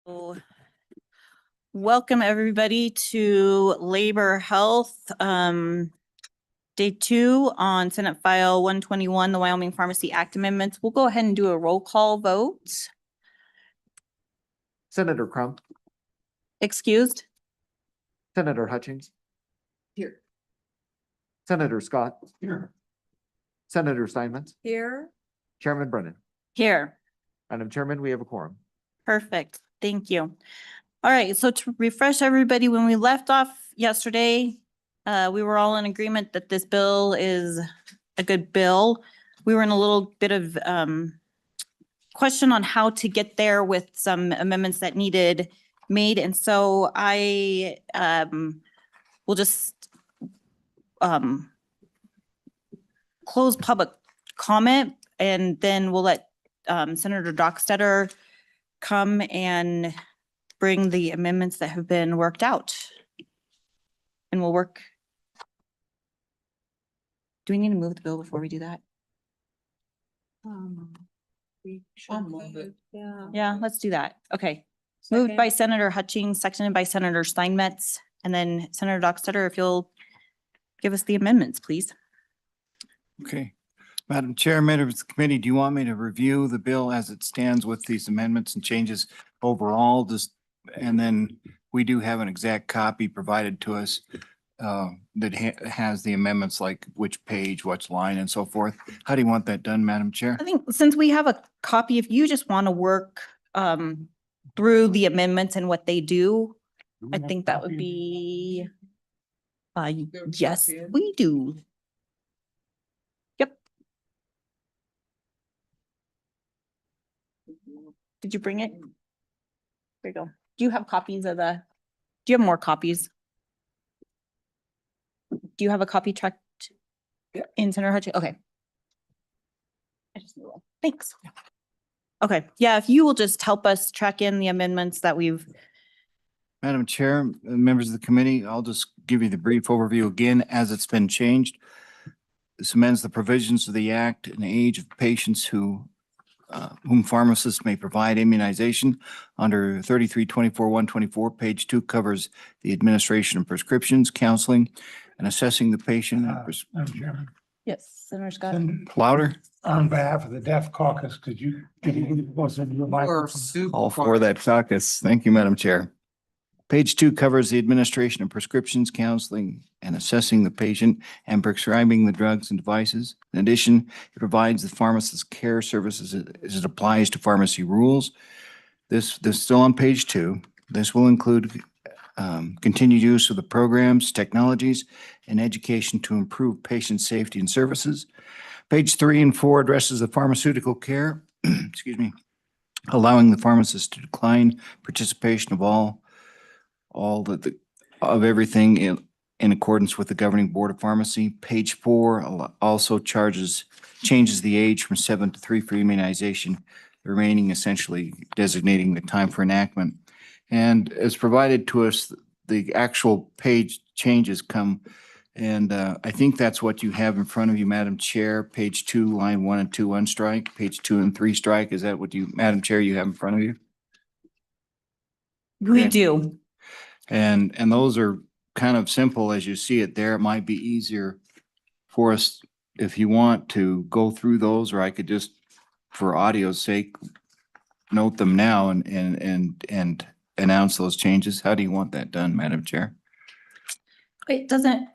So, welcome everybody to Labor Health, Day 2 on Senate File 121, the Wyoming Pharmacy Act Amendments. We'll go ahead and do a roll call vote. Senator Crump, Excused? Senator Hutchings. Here. Senator Scott, Here. Senator Steinmetz, Here. Chairman Brennan. Here. Madam Chairman, we have a quorum. Perfect. Thank you. All right. So to refresh everybody, when we left off yesterday, we were all in agreement that this bill is a good bill. We were in a little bit of question on how to get there with some amendments that needed made. And so I will just close public comment, and then we'll let Senator Dockstader come and bring the amendments that have been worked out. And we'll work. Do we need to move the bill before we do that? We should move it. Yeah. Yeah, let's do that. Okay. Moved by Senator Hutchings, seconded by Senator Steinmetz, and then Senator Dockstader, if you'll give us the amendments, please. Okay. Madam Chair, members of the committee, do you want me to review the bill as it stands with these amendments and changes overall? And then we do have an exact copy provided to us that has the amendments, like which page, which line and so forth. How do you want that done, Madam Chair? I think since we have a copy, if you just want to work through the amendments and what they do, I think that would be, yes, we do. Yep. Did you bring it? There you go. Do you have copies of do you have more copies? Do you have a copy tracked in Senator Hutchins? Okay. I just knew it. Thanks. Okay. Yeah, if you will just help us track in the amendments that we've. Madam Chair, members of the committee, I'll just give you the brief overview again as it's been changed. This amends the provisions of the act and age of patients whom pharmacists may provide immunization under 3324-124. Page 2 covers the administration of prescriptions, counseling, and assessing the patient. Madam Chairman. Yes, Senator Scott. Louder. On behalf of the Deaf Caucus, could you give us a microphone? All for that caucus. Thank you, Madam Chair. Page 2 covers the administration of prescriptions, counseling, and assessing the patient and prescribing the drugs and devices. In addition, it provides the pharmacist care services as it applies to pharmacy rules. This is still on page 2. This will include continued use of the programs, technologies, and education to improve patient safety and services. Page 3 and 4 addresses the pharmaceutical care, excuse me, allowing the pharmacist to decline participation of everything in accordance with the governing board of pharmacy. Page 4 also changes the age from 7 to 3 for immunization, the remaining essentially designating the time for enactment. And as provided to us, the actual page changes come, and I think that's what you have in front of you, Madam Chair. Page 2, line 1 and 2, unstrike. Page 2 and 3 strike. Is that what you, Madam Chair, you have in front of you? We Okay. do. And those are kind of simple as you see it there. It might be easier for us if you want to go through those, or I could just, for audio's sake, note them now and announce those changes. How do you want that done, Madam Chair? It doesn't,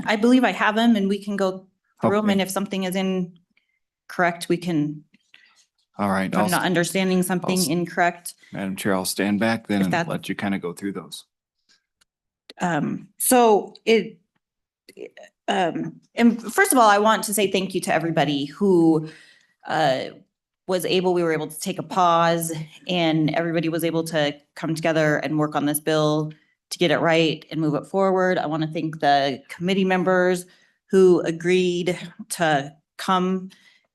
I believe I have them and we can go through them, Okay. and if something is incorrect, we can, All right, if I'm not understanding something I'll- incorrect. Madam Chair, I'll stand back then If and that- let you kind of go through those. So and first of all, I want to say thank you to everybody who we were able to take a pause, and everybody was able to come together and work on this bill to get it right and move it forward. I want to thank the committee members who agreed to come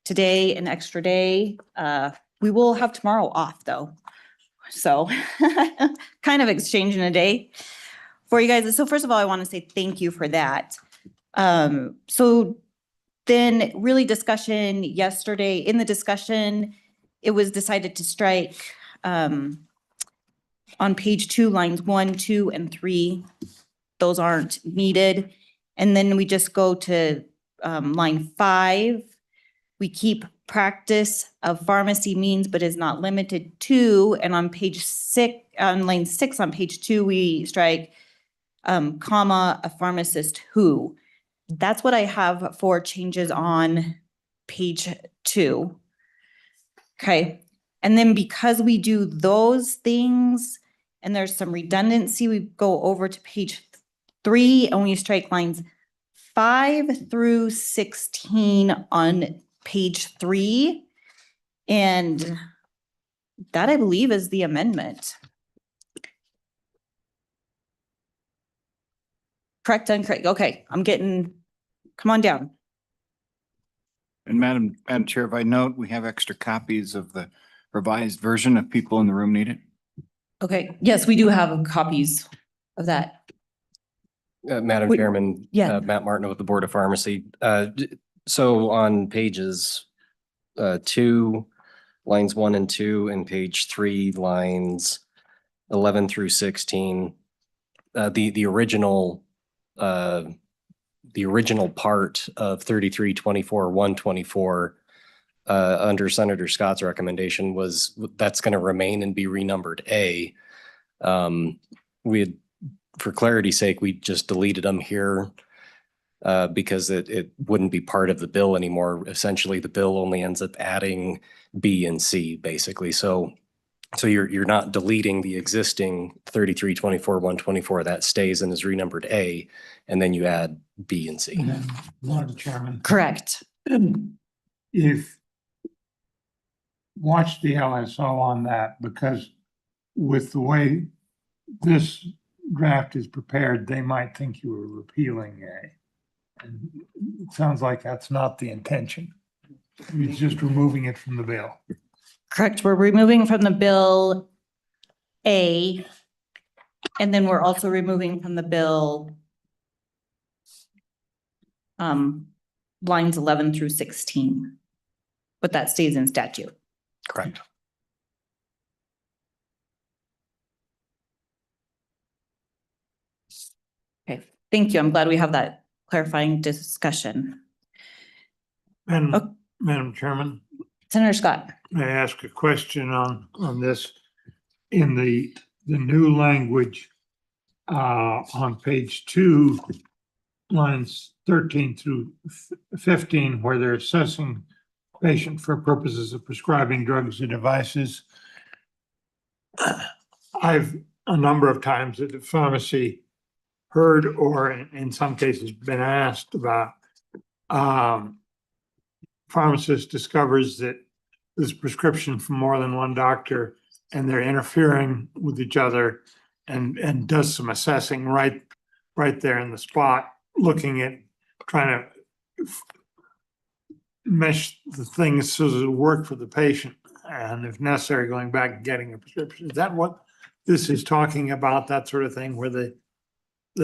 today, an extra day. We will have tomorrow off though. So kind of exchanging a day for you guys. So first of all, I want to say thank you for that. So then really discussion yesterday, in the discussion, it was decided to strike on page 2, lines 1, 2, and 3. Those aren't needed. And then we just go to line 5. We keep practice of pharmacy means but is not limited to, and on page 6, on line 6 on page 2, we strike comma, a pharmacist who. That's what I have for changes on page 2. Okay, and then because we do those things and there's some redundancy, we go over to page 3 and we strike lines 5 through 16 on page 3. And that, I believe, is the amendment. Correct, incorrect. Okay, come on down. And Madam Chair, if I note, we have extra copies of the revised version if people in the room need it. Okay, yes, we do have copies of that. Madam Wait, Chairman, yeah. Matt Martin with the Board of Pharmacy. So on pages 2, lines 1 and 2, and page 3, lines 11 through 16, the original part of 3324-124 under Senator Scott's recommendation that's going to remain and be renumbered A. For clarity's sake, we just deleted them here because it wouldn't be part of the bill anymore. Essentially, the bill only ends up adding B and C, basically. So you're not deleting the existing 3324-124 that stays and is renumbered A, and then you add B and C. And then, Madam Chairman, Correct. if watch the LSO on that, because with the way this draft is prepared, they might think you were repealing A. And it sounds like that's not the intention. You're just removing it from the bill. Correct. We're removing from the bill A, and then we're also removing from the bill lines 11 through 16. But that stays in statute. Correct. Okay, thank you. I'm glad we have that clarifying discussion. And Oh. Madam Chairman, Senator Scott. may I ask a question on this? In the new language, on page 2, lines 13 through 15, where they're assessing patient for purposes of prescribing drugs and devices. I've a number of times at the pharmacy heard, or in some cases been asked about, pharmacist discovers that there's prescription from more than one doctor and they're interfering with each other and does some assessing right there in the spot, looking at trying to mesh the things so that it'll work for the patient, and if necessary, going back and getting a prescription. Is that what this is talking about, that sort of thing, where they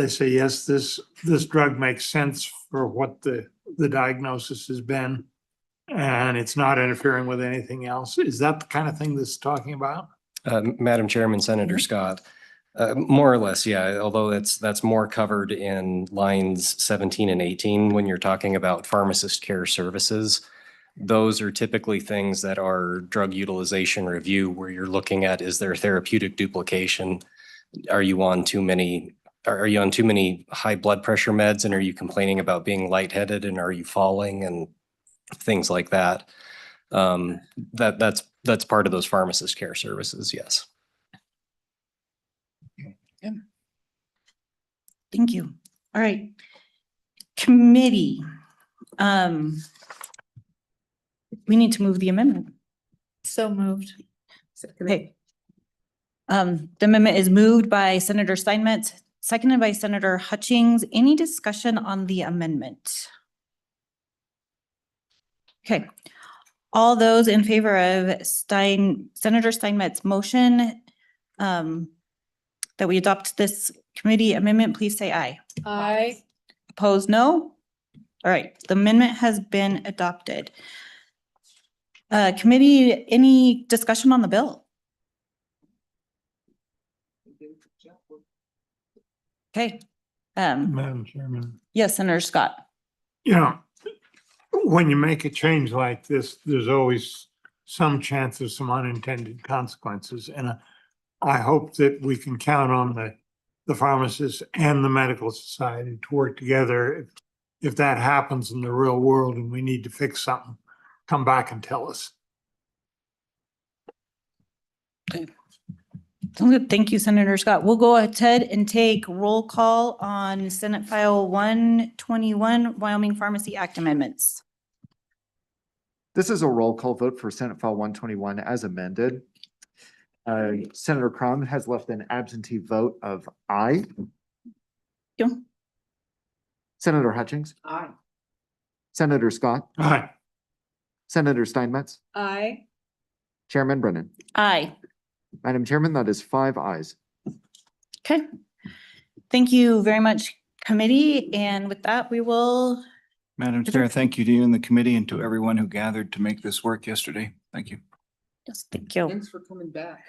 say, yes, this drug makes sense for what the diagnosis has been, and it's not interfering with anything else? Is that the kind of thing this is talking about? Madam Chairman, Senator Scott, more or less, yeah, although that's more covered in lines 17 and 18 when you're talking about pharmacist care services. Those are typically things that are drug utilization review, where you're looking at, is there therapeutic duplication? Are you on too many high blood pressure meds, and are you complaining about being lightheaded, and are you falling, and things like that? That's part of those pharmacist care services, yes. Thank you. All right. Committee. We need to move the amendment. So moved. Okay. The amendment is moved by Senator Steinmetz, seconded by Senator Hutchings. Any discussion on the amendment? Okay. All those in favor of Senator Steinmetz's motion that we adopt this committee amendment, please say aye. Aye. Opposed, no? All right, the amendment has been adopted. Committee, any discussion on the bill? Okay. Madam Chairman. Yes, Senator Scott. You know, when you make a change like this, there's always some chance of some unintended consequences. And I hope that we can count on the pharmacists and the medical society to work together. If that happens in the real world and we need to fix something, come back and tell us. Sounds good. Thank you, Senator Scott. We'll go ahead and take roll call on Senate File 121, Wyoming Pharmacy Act amendments. This is a roll call vote for Senate File 121 as amended. Senator Crum has left an absentee vote of aye. You. Senator Hutchings. Aye. Senator Scott. Aye. Senator Steinmetz. Aye. Chairman Brennan. Aye. Madam Chairman, that is 5 ayes. Okay. Thank you very much, committee. And with that, we will, Madam Chair, thank you to you and the committee and to everyone who gathered to make this work yesterday. Thank you. yes, thank you. Thanks for coming back.